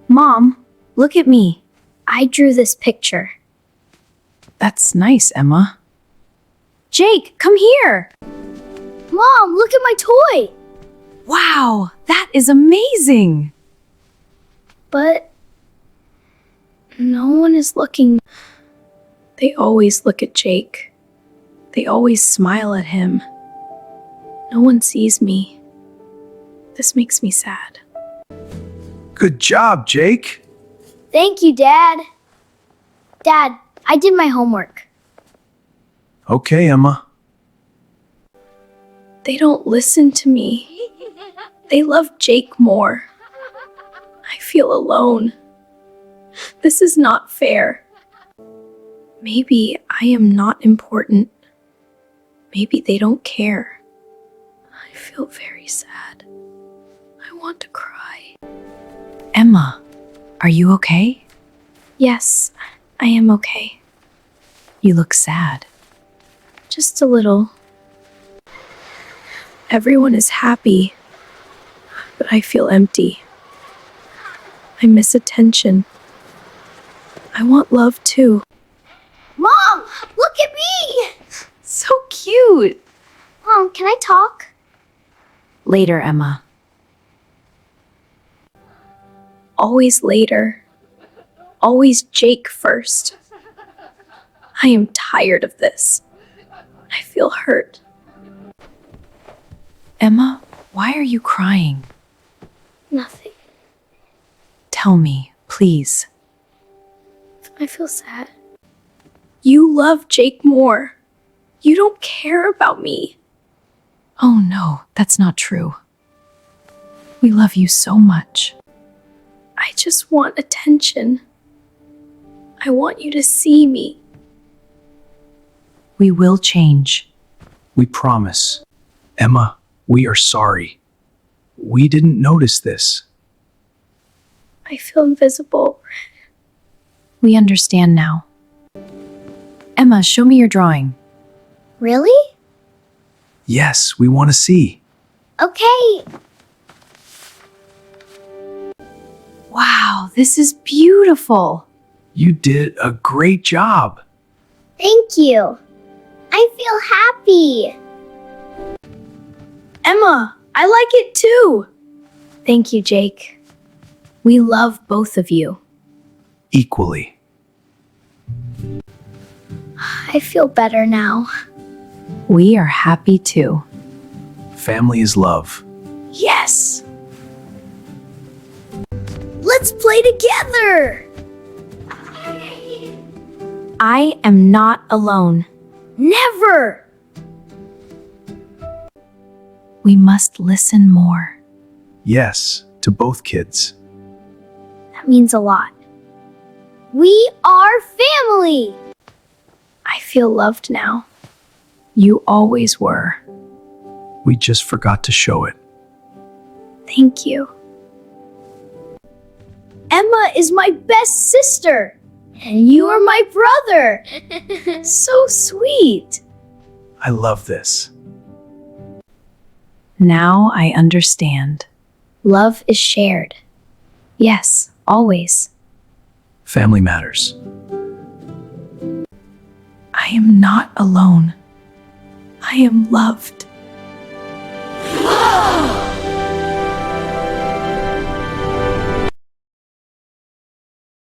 Mom, look at me. I drew this picture. That's nice, Emma. Jake, come here. Mom, look at my toy. Wow, that is amazing. But no one is looking. They always look at Jake. They always smile at him. No one sees me. This makes me sad. Good job, Jake. Thank you, Dad. Dad, I did my homework. Okay, Emma. They don't listen to me. They love Jake more. I feel alone. This is not fair. Maybe I am not important. Maybe they don't care. I feel very sad. I want to cry. Emma, are you okay? Yes, I am okay. You look sad. Just a little. Everyone is happy, but I feel empty. I miss attention. I want love too. Mom, look at me. So cute. Mom, can I talk? Later, Emma. Always later. Always Jake first. I am tired of this. I feel hurt. Emma, why are you crying? Nothing. Tell me, please. I feel sad. You love Jake more. You don't care about me. Oh no, that's not true. We love you so much. I just want attention. I want you to see me. We will change. We promise. Emma, we are sorry. We didn't notice this. I feel invisible. We understand now. Emma, show me your drawing. Really? Yes, we want to see. Okay. Wow, this is beautiful. You did a great job. Thank you. I feel happy. Emma, I like it too. Thank you, Jake. We love both of you. Equally. I feel better now. We are happy too. Family is love. Yes. Let's play together. I am not alone. Never. We must listen more. Yes, to both kids. That means a lot. We are family. I feel loved now. You always were. We just forgot to show it. Thank you. Emma is my best sister. And you are my brother. So sweet. I love this. Now I understand. Love is shared. Yes, always. Family matters. I am not alone. I am loved.